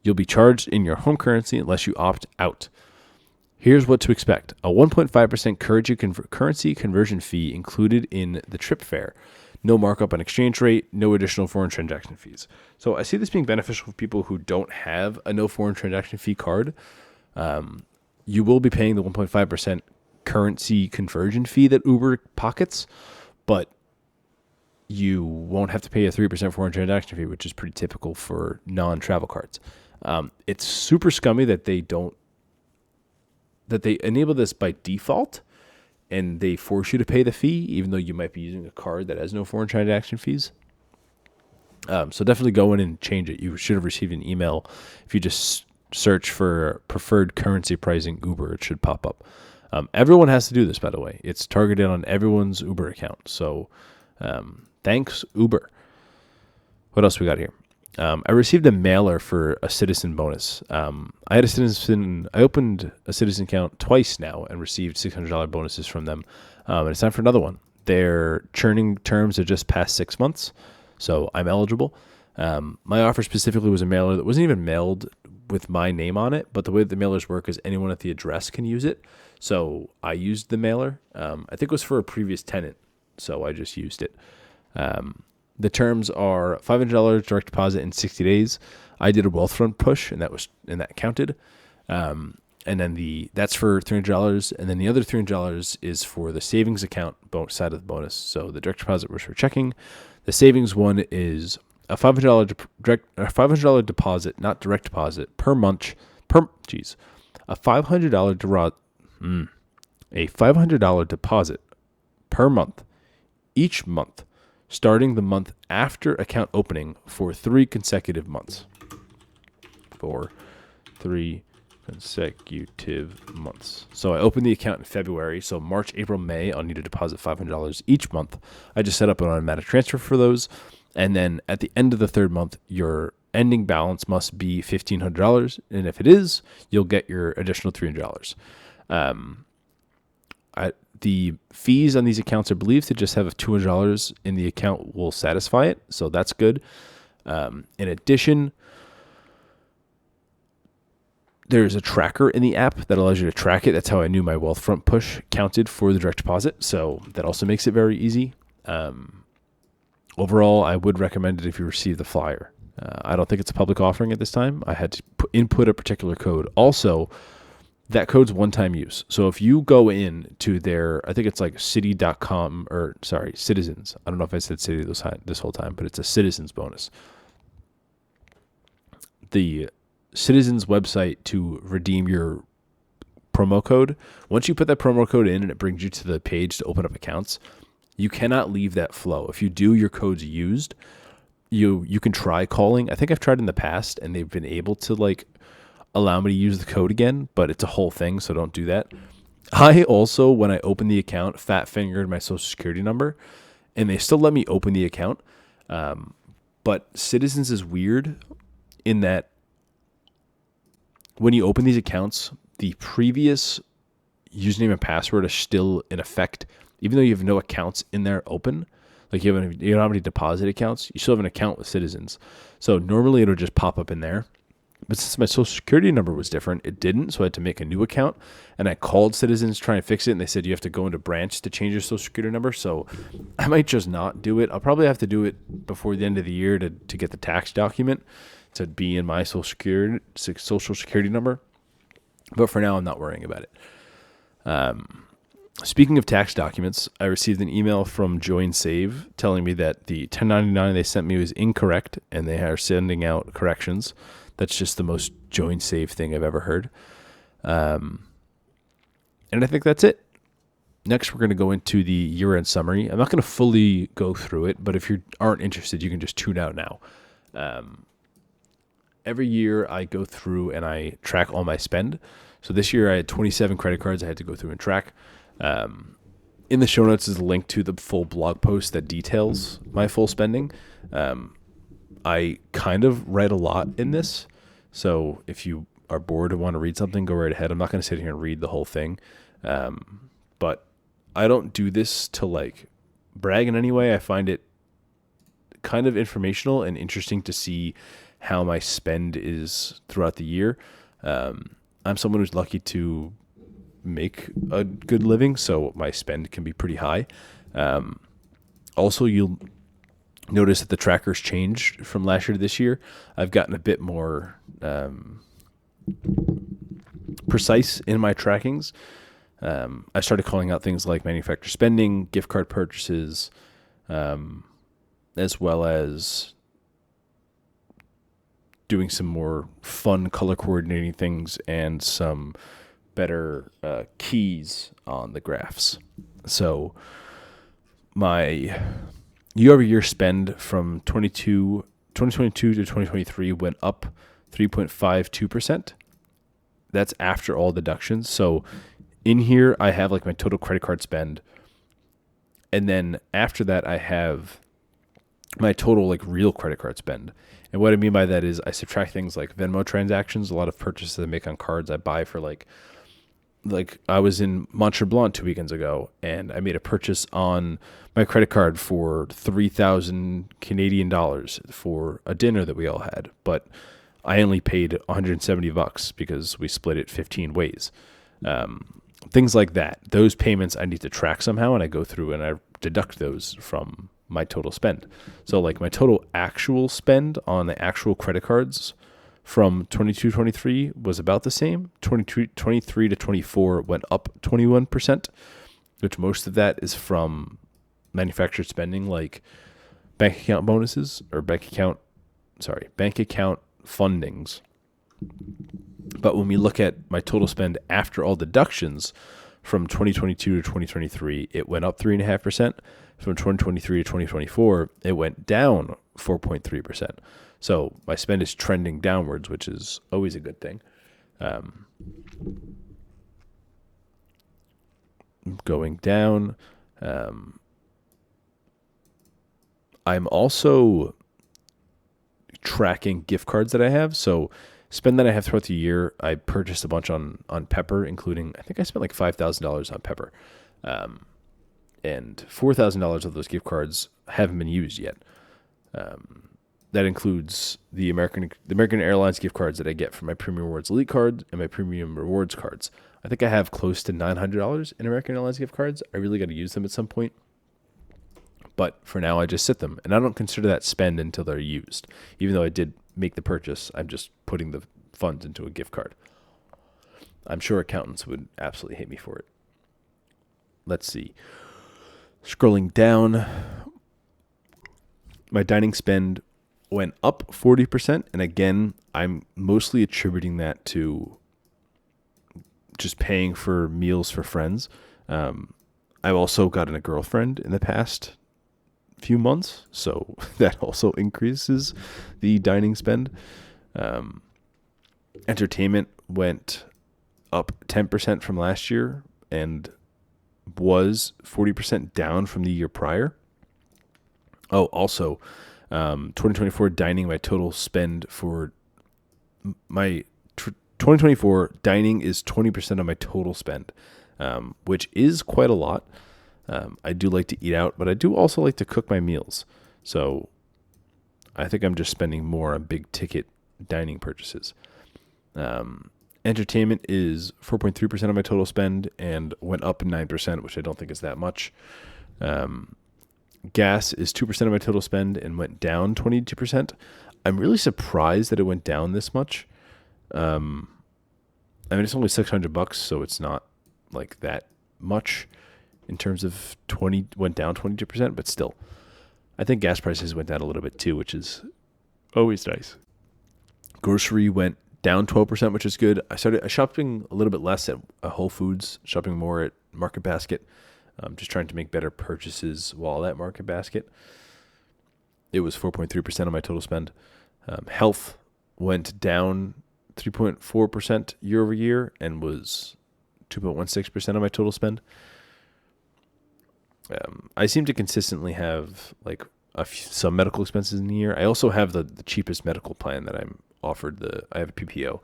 You'll be charged in your home currency unless you opt out. Here's what to expect. A 1.5% currency conversion fee included in the trip fare. No markup on exchange rate, no additional foreign transaction fees. So I see this being beneficial for people who don't have a no foreign transaction fee card. You will be paying the 1.5% currency conversion fee that Uber pockets, but you won't have to pay a 3% foreign transaction fee, which is pretty typical for non-travel cards. It's super scummy that they enable this by default, and they force you to pay the fee, even though you might be using a card that has no foreign transaction fees. So definitely go in and change it. You should have received an email. If you just search for preferred currency pricing Uber, it should pop up. Everyone has to do this, by the way. It's targeted on everyone's Uber account. So thanks, Uber. What else we got here? I received a mailer for a citizen bonus. I opened a citizen account twice now and received $600 bonuses from them. And it's time for another one. Their churning terms are just past 6 months, so I'm eligible. My offer specifically was a mailer that wasn't even mailed with my name on it, but the way that the mailers work is anyone at the address can use it. So I used the mailer. I think it was for a previous tenant, so I just used it. The terms are $500 direct deposit in 60 days. I did a Wealthfront push, and that counted. And then that's for $300, and then the other $300 is for the savings account side of the bonus. So the direct deposit was for checking. The savings one is a $500 deposit, not direct deposit, per month. A $500 deposit per month, each month, starting the month after account opening for 3 consecutive months. So I opened the account in February. So March, April, May, I'll need to deposit $500 each month. I just set up an automatic transfer for those. And then at the end of the third month, your ending balance must be $1,500. And if it is, you'll get your additional $300. The fees on these accounts are believed to just have $200 in the account will satisfy it. So that's good. In addition, there's a tracker in the app that allows you to track it. That's how I knew my Wealthfront push counted for the direct deposit. So that also makes it very easy. Overall, I would recommend it if you receive the flyer. I don't think it's a public offering at this time. I had to input a particular code. Also, that code's one-time use. So if you go in to their, I think it's like city.com, or sorry, Citizens. I don't know if I said city this whole time, but it's a Citizens bonus. The Citizens website to redeem your promo code. Once you put that promo code in and it brings you to the page to open up accounts, you cannot leave that flow. If you do, your code's used. You can try calling. I think I've tried in the past and they've been able to like allow me to use the code again, but it's a whole thing, so don't do that. I also, when I opened the account, fat fingered my social security number, and they still let me open the account. But Citizens is weird in that when you open these accounts, the previous username and password are still in effect, even though you have no accounts in there open. Like you don't have any deposit accounts, you still have an account with Citizens. So normally it'll just pop up in there. But since my social security number was different, it didn't. So I had to make a new account, and I called Citizens trying to fix it. And they said, you have to go into branch to change your social security number. So I might just not do it. I'll probably have to do it before the end of the year to get the tax document to be in my social security number. But for now, I'm not worrying about it. Speaking of tax documents, I received an email from Join Save telling me that the 1099 they sent me was incorrect, and they are sending out corrections. That's just the most Join Save thing I've ever heard. And I think that's it. Next, we're going to go into the year-end summary. I'm not going to fully go through it, but if you aren't interested, you can just tune out now. Every year, I go through and I track all my spend. So this year, I had 27 credit cards I had to go through and track. In the show notes is a link to the full blog post that details my full spending. I kind of read a lot in this. So if you are bored and want to read something, go right ahead. I'm not going to sit here and read the whole thing. But I don't do this to like brag in any way. I find it kind of informational and interesting to see how my spend is throughout the year. I'm someone who's lucky to make a good living, so my spend can be pretty high. Also, you'll notice that the trackers changed from last year to this year. I've gotten a bit more precise in my trackings. I started calling out things like manufacturer spending, gift card purchases, as well as doing some more fun color coordinating things and some better keys on the graphs. So my year-over-year spend from 2022 to 2023 went up 3.52%. That's after all deductions. So in here, I have like my total credit card spend. And then after that, I have my total like real credit card spend. And what I mean by that is I subtract things like Venmo transactions, a lot of purchases I make on cards I buy for like I was in Mont Tremblant 2 weekends ago, and I made a purchase on my credit card for 3,000 Canadian dollars for a dinner that we all had. But I only paid $170 because we split it 15 ways. Things like that. Those payments I need to track somehow, and I go through and I deduct those from my total spend. So like my total actual spend on the actual credit cards from 22-23 was about the same. 23 to 24 went up 21%, which most of that is from manufactured spending like bank account bonuses or bank account fundings. But when we look at my total spend after all deductions from 2022 to 2023, it went up 3.5%. From 2023 to 2024, it went down 4.3%. So my spend is trending downwards, which is always a good thing. Going down. I'm also tracking gift cards that I have. So spend that I have throughout the year, I purchased a bunch on Pepper, including, I think I spent like $5,000 on Pepper. And $4,000 of those gift cards haven't been used yet. That includes the American Airlines gift cards that I get for my Premium Rewards Elite card and my Premium Rewards cards. I think I have close to $900 in American Airlines gift cards. I really got to use them at some point. But for now, I just sit them. And I don't consider that spend until they're used. Even though I did make the purchase, I'm just putting the funds into a gift card. I'm sure accountants would absolutely hate me for it. Let's see. Scrolling down, my dining spend went up 40%. And again, I'm mostly attributing that to just paying for meals for friends. I've also gotten a girlfriend in the past few months, so that also increases the dining spend. Entertainment went up 10% from last year and was 40% down from the year prior. Oh, also, 2024 dining, my total spend for my 2024 dining is 20% of my total spend, which is quite a lot. I do like to eat out, but I do also like to cook my meals. So I think I'm just spending more on big ticket dining purchases. Entertainment is 4.3% of my total spend and went up 9%, which I don't think is that much. Gas is 2% of my total spend and went down 22%. I'm really surprised that it went down this much. I mean, it's only $600, so it's not like that much in terms of went down 22%, but still, I think gas prices went down a little bit too, which is always nice. Grocery went down 12%, which is good. I started shopping a little bit less at Whole Foods, shopping more at Market Basket. Just trying to make better purchases while at Market Basket. It was 4.3% of my total spend. Health went down 3.4% year over year and was 2.16% of my total spend. I seem to consistently have like some medical expenses in the year. I also have the cheapest medical plan that I'm offered. I have a PPO.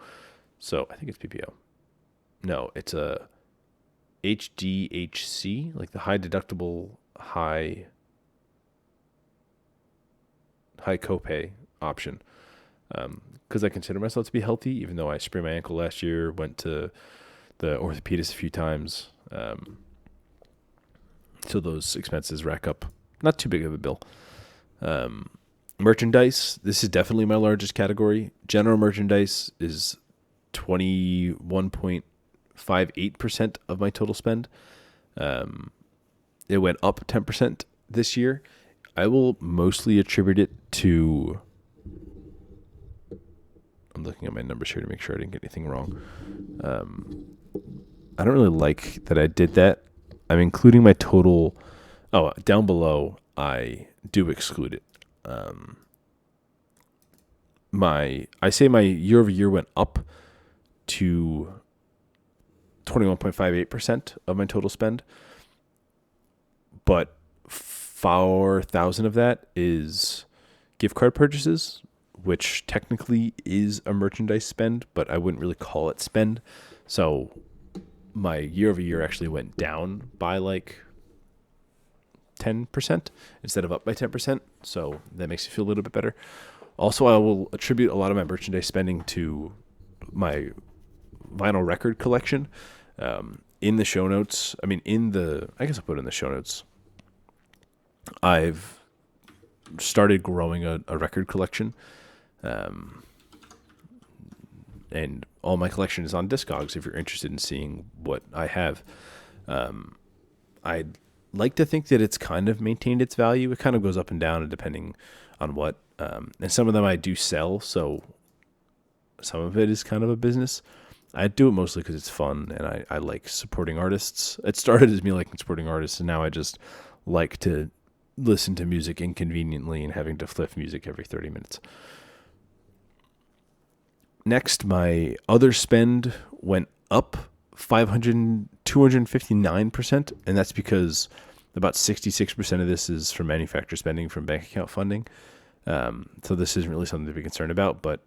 So I think it's PPO. No, it's a HDHC, like the high deductible, high copay option. Because I consider myself to be healthy, even though I sprained my ankle last year, went to the orthopedist a few times. So those expenses rack up. Not too big of a bill. Merchandise, this is definitely my largest category. General merchandise is 21.58% of my total spend. It went up 10% this year. I will mostly attribute it to... I'm looking at my numbers here to make sure I didn't get anything wrong. I don't really like that I did that. I'm including my total. Oh, down below, I do exclude it. I say my year over year went up to 21.58% of my total spend, but 4,000 of that is gift card purchases, which technically is a merchandise spend, but I wouldn't really call it spend. So my year over year actually went down by like 10% instead of up by 10%. So that makes me feel a little bit better. Also, I will attribute a lot of my merchandise spending to my vinyl record collection. In the show notes, I guess I'll put it in the show notes. I've started growing a record collection. And all my collection is on Discogs if you're interested in seeing what I have. I'd like to think that it's kind of maintained its value. It kind of goes up and down depending on what. And some of them I do sell, so some of it is kind of a business. I do it mostly because it's fun and I like supporting artists. It started as me liking supporting artists, and now I just like to listen to music inconveniently and having to flip music every 30 minutes. Next, my other spend went up 259%, and that's because about 66% of this is from manufacturer spending from bank account funding. So this isn't really something to be concerned about, but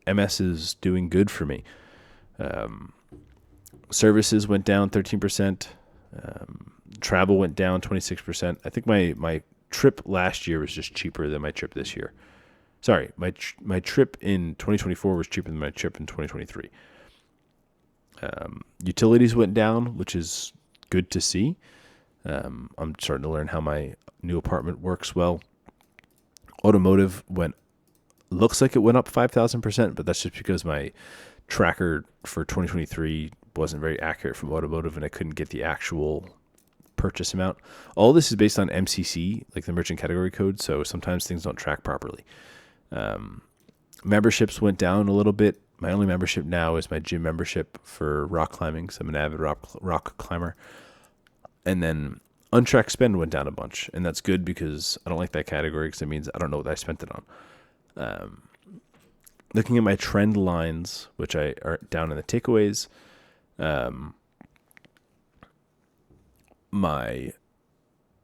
MS is doing good for me. Services went down 13%. Travel went down 26%. I think my trip last year was just cheaper than my trip this year. Sorry, my trip in 2024 was cheaper than my trip in 2023. Utilities went down, which is good to see. I'm starting to learn how my new apartment works well. Automotive looks like it went up 5,000%, but that's just because my tracker for 2023 wasn't very accurate from automotive, and I couldn't get the actual purchase amount. All this is based on MCC, like the merchant category code, so sometimes things don't track properly. Memberships went down a little bit. My only membership now is my gym membership for rock climbing, so I'm an avid rock climber. And then untracked spend went down a bunch, and that's good because I don't like that category because it means I don't know what I spent it on. Looking at my trend lines, which are down in the takeaways, my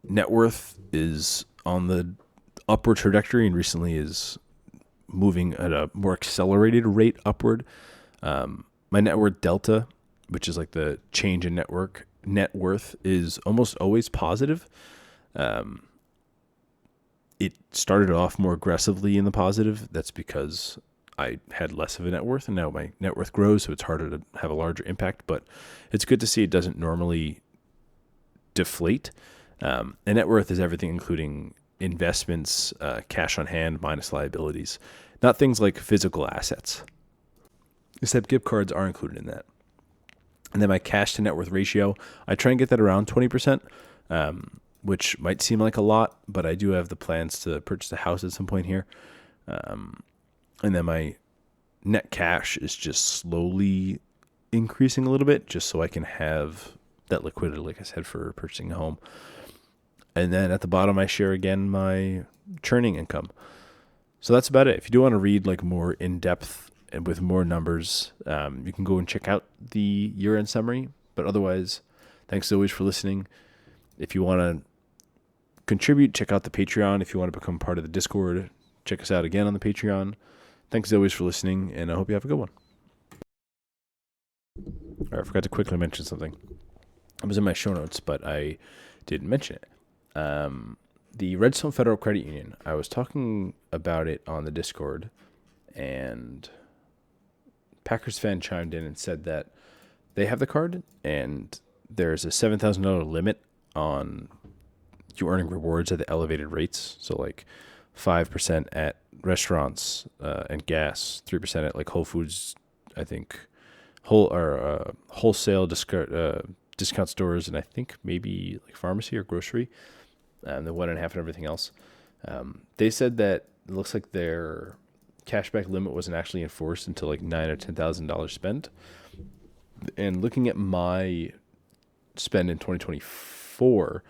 net worth is on the upward trajectory and recently is moving at a more accelerated rate upward. My net worth delta, which is like the change in net worth, is almost always positive. It started off more aggressively in the positive. That's because I had less of a net worth, and now my net worth grows, so it's harder to have a larger impact. But it's good to see it doesn't normally deflate. And net worth is everything, including investments, cash on hand minus liabilities, not things like physical assets. Except gift cards are included in that. And then my cash to net worth ratio, I try and get that around 20%, which might seem like a lot, but I do have the plans to purchase a house at some point here. And then my net cash is just slowly increasing a little bit, just so I can have that liquidity, like I said, for purchasing a home. And then at the bottom, I share again my churning income. So that's about it. If you do want to read like more in depth and with more numbers, you can go and check out the year-end summary. But otherwise, thanks as always for listening. If you want to contribute, check out the Patreon. If you want to become part of the Discord, check us out again on the Patreon. Thanks as always for listening, and I hope you have a good one. All right, I forgot to quickly mention something. It was in my show notes, but I didn't mention it. The Redstone Federal Credit Union, I was talking about it on the Discord, and Packers fan chimed in and said that they have the card, and there's a $7,000 limit on you earning rewards at the elevated rates. So like 5% at restaurants and gas, 3% at like Whole Foods, I think, wholesale discount stores, and I think maybe like pharmacy or grocery, and the 1.5 and everything else. They said that it looks like their cashback limit wasn't actually enforced until like $9,000 or $10,000 spent. And looking at my spend in 2024,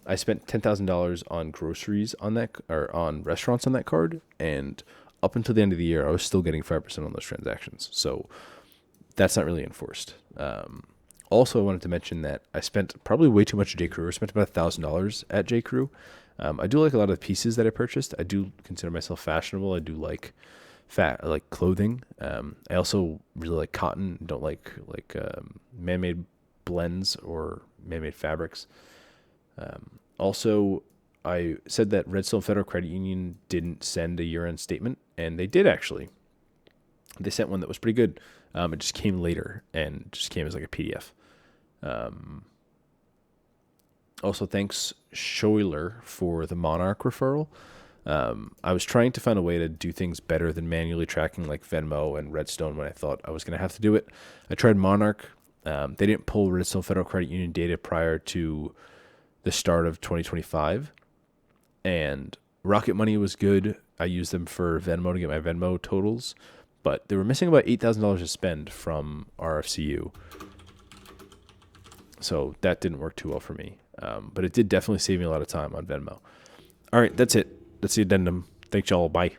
I spent $10,000 on groceries on that, or on restaurants on that card, and up until the end of the year, I was still getting 5% on those transactions. So that's not really enforced. Also, I wanted to mention that I spent probably way too much at J.Crew. I spent about $1,000 at J.Crew. I do like a lot of the pieces that I purchased. I do consider myself fashionable. I do like clothing. I also really like cotton. Don't like man-made blends or man-made fabrics. Also, I said that Redstone Federal Credit Union didn't send a year-end statement, and they did actually. They sent one that was pretty good. It just came later and just came as like a PDF. Also, thanks Schuyler for the Monarch referral. I was trying to find a way to do things better than manually tracking like Venmo and Redstone when I thought I was going to have to do it. I tried Monarch. They didn't pull Redstone Federal Credit Union data prior to the start of 2025. And Rocket Money was good. I used them for Venmo to get my Venmo totals, but they were missing about $8,000 to spend from RFCU. So that didn't work too well for me. But it did definitely save me a lot of time on Venmo. All right, that's it. That's the addendum. Thanks, y'all. Bye.